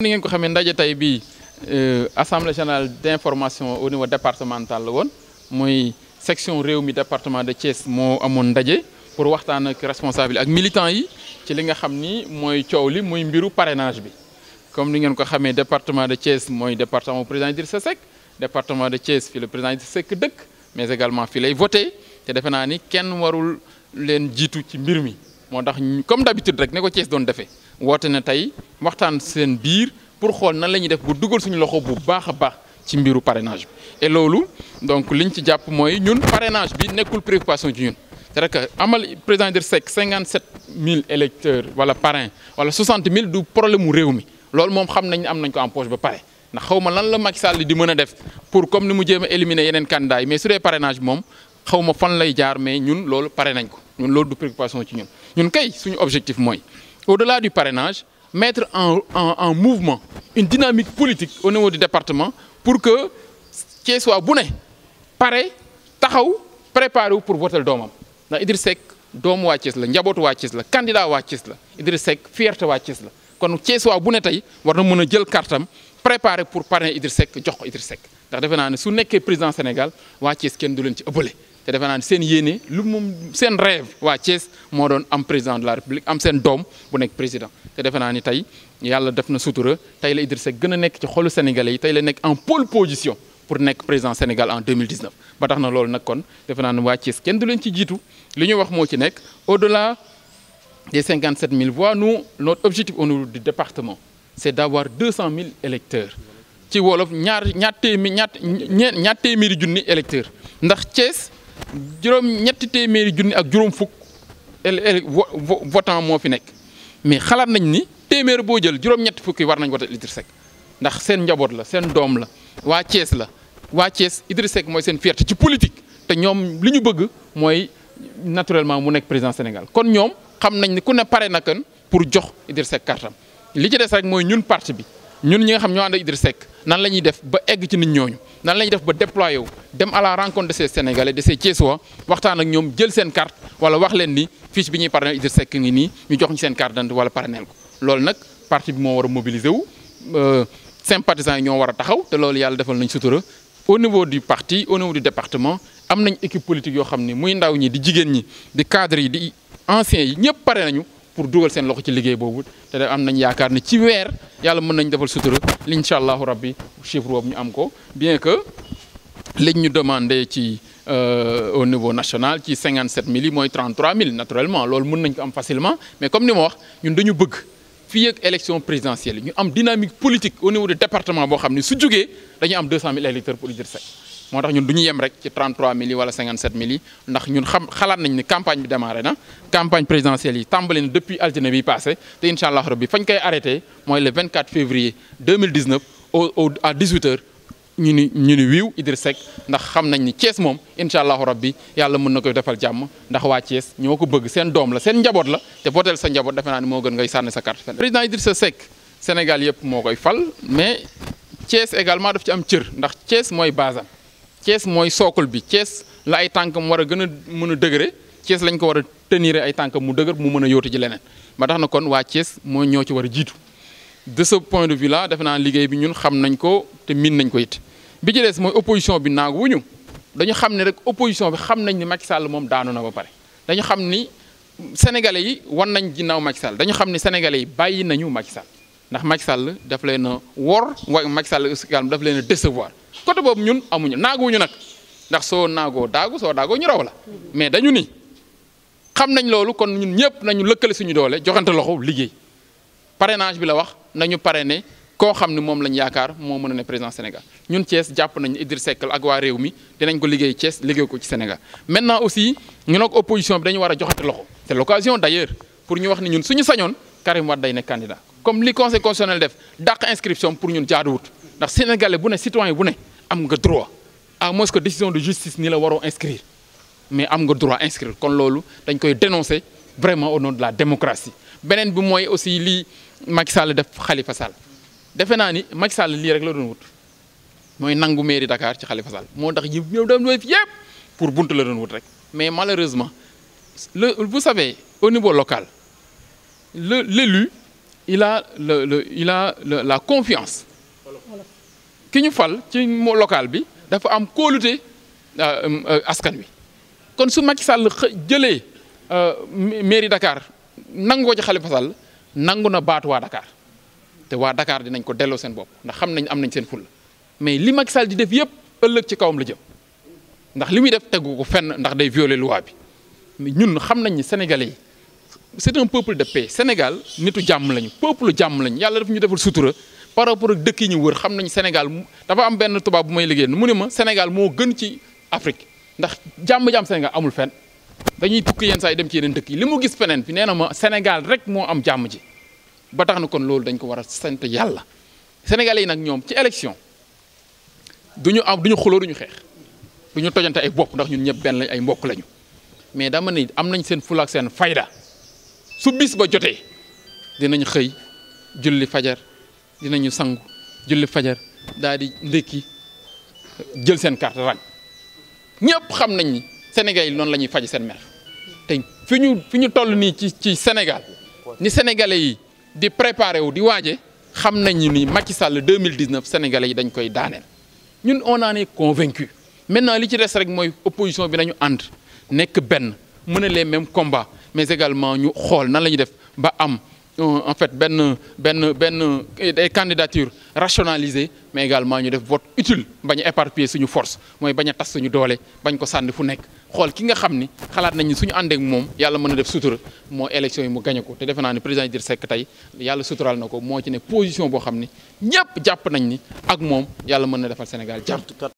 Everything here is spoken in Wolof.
ni ngeen ko xamee ndaje tey bii assemblée générale d'information au niveau départemental la woon mooy section réew mi département de Thiès moo amoon ndaje pour waxtaan ak responsable ak militants yi ci li nga xam ni mooy coow li muy mbiru parrainage bi. comme ni ngeen ko xamee département de Thiès mooy département président Idrissa Seck département de Thiès fi le président Idrissa Seck dëkk mais également fi lay voté te defe naa ni kenn warul leen jiitu ci mbir mi moo tax comme d'habitude rek ne ko Thiès doon defee woote na tey waxtaan seen biir pour xool nan la ñuy def bu dugal suñu loxo bu baax a baax ci mbiru parrainage bi. et loolu donc liñ ci jàpp mooy ñun parrainage bi nekkul préoccupation ci ñun c'est que amal président Idrissa Seck 57 000 électeurs wala parrain wala 60 000 du problème mu réew mi loolu moom xam nañ am nañ ko en poche ba pare. ndax xaw ma lan la Macky Sall di mën a def pour comme ni mu jéem a éliminer yeneen candidats yi mais su dee parrainage bi moom xaw ma fan lay jaar mais ñun loolu pare nañ ko ñun loolu du préoccupation ci ñun. ñun kay suñu objectif mooy au-delà du parrainage mettre en mouvement une dynamique politique au niveau du département pour que Thiessois bu ne pare taxaw préparé wu pour voter doomam ndax Idrissa Seck doomu waa Thiès la njabootu waa Thiès la candidat waa Thiès la Idrissa Seck fierté waa Thiès la kon Thiessois bu ne tey war na mën a jël kartam préparé pour parrainer Idrissa Seck jox ko Idrissa Seck ndax defe naa ne su nekkee président Sénégal waa Thiès kenn du leen ci ëppale te defe naa ne seen yéene lu moom seen rêve waa Thiès moo doon am président de la République am seen doom bu nekk président te defe naa ni tey yàlla def na sutura tey la Idrissa Seck gën a nekk ci xolu sénégalais yi tey la nekk en pole position pour nekk président Sénégal en 2019 ba tax na loolu nag kon defe naa ne waa Thiès kenn du leen ci jiitu li ñu wax moo ci nekk au-delà des 57 000 voix nous notre objectif au niveau du département c'est d'avoir 200 000 électeurs ci wolof ñaar téeméeri junni électeurs ndax Thiès ñetti téeméeri junni ak juróom fukk votant moo fi nekk mais xalaat nañ ni téeméer boo jël juróom-ñetti fukki war nañ voter Idrissa Seck ndax seen njaboot la seen doom la waa Thiès la waa Thiès Idrissa Seck mooy seen fierté ci politique te ñoom li ñu bëgg mooy naturellement mu nekk président Sénégal kon ñoom xam nañ ni ku ne pare na kan pour jox Idrissa Seck kartam li ci des rek mooy ñun parti bi ñun ñi nga xam ñoo ànd ak Idrissa Seck nan la ñuy def ba egg ci nit ñooñu nan la ñuy def ba déployer wu dem à la rencontre de ces Sénégalais de ces Thiessois waxtaan ak ñoom jël seen carte wala wax leen ni fiche bi ñuy parrainer Idrissa Seck ngi nii ñu jox ñu seen carte d'identité wala parrainer ko loolu nag parti bi moo war a mobiliser wu sympathisants yi ñoo war a taxaw te loolu yàlla defal nañ sutura au niveau du parti au niveau du département am nañ équipe politique yoo xam ni muy ndaw ñi di jigéen ñi di cadres yi di anciens yi ñëpp pare nañu pour dugal seen loxo ci liggéey boobu te am nañ yaakaar ne ci weer yàlla mën nañ defal sutura li incha allahu rabbi chiffre boobu ñu am ko bien que liñ ñu demandé ci au niveau national ci 57 000 yi mooy 33 000 naturellement loolu mën nañ ko am facilement mais comme ni ma wax ñun dañu bëgg fii ak élection présidentielle yi ñu am dynamique politique au niveau du département boo xam ne su jógee dañu am 200 000 électeurs pour Idrissa Seck moo tax ñun du ñu yem rek ci 33 000 yi wala 57 000 yi ndax ñun xalaat nañ ni campagne bi démarré na campagne présidentielle yi tàmbali na depuis altine bi passé te incha allah rabbi fañ koy arrêté mooy le 24 février 2019 à 18h ñu ni wiiw Idrissa Seck ndax xam nañ ni Thiès moom incha allah rabbi yàlla mën na koy defal jàmm ndax waa Thiès ñoo ko bëgg seen doom la seen njaboot la te votel sa njaboot defe naa ni moo gën ngay sànni sa carte fenn. président Idrissa Seck Sénégal yëpp moo koy fal mais Thiès également daf ci am cër ndax Thiès mooy basam Thiès mooy sookul bi Thiès la ay tànkam war a gën a mën a dëgëre Thiès lañ ko war a tenir ay tànkam mu dëgër mu mën a yóotu ci leneen ba tax na kon waa Thiès moo ñoo ci war a jiitu de ce point de vue là defe naa liggéey bi ñun xam nañ ko te miin nañ ko it bi ci des mooy opposition bi naagu wuñu dañu xam ne rek opposition bi xam nañ ni Macky Sall moom daanu na ba pare dañu xam ni sénégalais yi wan nañ ginnaaw Macky Sall dañu xam ni sénégalais yi bàyyi nañu Macky Sall ndax Macky Sall daf leen a wor wa Macky Sall daf leen a décevoir côté boobu ñun amuñu naaguwuñu nag ndax soo naagoo daagu soo daagoo ñu raw la mais dañu ni xam nañ loolu kon ñun ñëpp nañu lëkkale suñu doole joxante loxo liggéey parrainage bi la wax nañu parrainer koo xam ne moom lañ yaakaar moo mën a ne président Sénégal ñun Thiès jàpp nañu Idrissa Seck ak waa réew mi dinañ ko liggéey Thiès liggéey ko ci Sénégal maintenant aussi ñu nag opposition bi dañu war a joxante loxo c'est l'occasion d'ailleurs pour ñu wax ni ñun suñu sañoon Karim Wade day nekk candidat comme li conseil constitutionnel def dàq inscription pour ñun jaaduwut ndax sénégalais bu ne citoyen bu ne am nga droit à moins que décision de justice ni la waroo inscrire mais am nga droit inscrire kon loolu dañ koy dénoncer vraiment au nom de la démocratie beneen bi mooy aussi lii Macky Sall def Khalifa Sall defe naa ni Macky Sall lii rek la doon wut mooy nangu mairie Dakar ci Khalifa Sall moo tax ñëw dem fi yëpp pour buntu la doon wut rek mais malheureusement vous savez au niveau local l'élu il a la confiance ki ñu fal ci local bi dafa am kóolute askan wi kon su Macky Sall jëlee mairie Dakar nangu ko ci Khalifa Sall nangu na baatu waa Dakar te waa Dakar dinañ ko delloo seen bopp ndax xam nañ am nañ seen fulla mais li Macky Sall di def yëpp ëllëg ci kawam la jëm ndax li muy def tegu ko fenn ndax day violer loi bi mais ñun xam nañ ni sénégalais yi c'est un peuple de paix. Sénégal nitu jàmm lañu peuple jàmm lañu yàlla daf ñu defal sutura par rapport ak dëkk yi ñu wër xam nañ Sénégal dafa am benn tubaab bu may liggéey mu ne ma Sénégal moo gën ci Afrique ndax jàmm Sénégal amul fenn dañuy tukki yenn saa yi dem ci yeneen dëkk yi li mu gis feneen fi nee na ma Sénégal rek moo am jàmm ji ba tax na kon loolu dañ ko war a sant yàlla. Sénégalais yi nag ñoom ci élection duñu xuloo duñu xeex duñu tojante ay bopp ndax ñun ñëpp benn lañ ay mbokk lañu mais dama ne am nañ seen fula ak seen fayda. su bis ba jotee dinañ xëy julli fajar dinañu sangu julli fajar daal di ndékki jël seen carte rang ñëpp xam nañ ni Sénégal yi noonu la ñuy faj seen mer te fi ñu toll nii ci Sénégal ni sénégalais yi di préparé wu di waaje xam nañ ni Macky Sall 2019 sénégalais yi dañ koy daaneel ñun on en est convaincu maintenant li ci des rek mooy opposition bi nañu ànd nekk benn mën a les mêmes combats mais également ñu xool nan la ñuy def ba am en fait des candidatures rationalisées mais également ñu def vote utile bañ a éparpiller suñu force mooy bañ a tas suñu doole bañ ko sànni fu nekk xool ki nga xam ni xalaat nañ ni suñu àndeek moom yàlla mën na def sutura moo élection yi mu gañe ko te defe naa ni président Idrissa Seck tey yàlla suturaal na ko moo ci ne position boo xam ni ñëpp jàpp nañ ni ak moom yàlla mën na defal Sénégal jàmm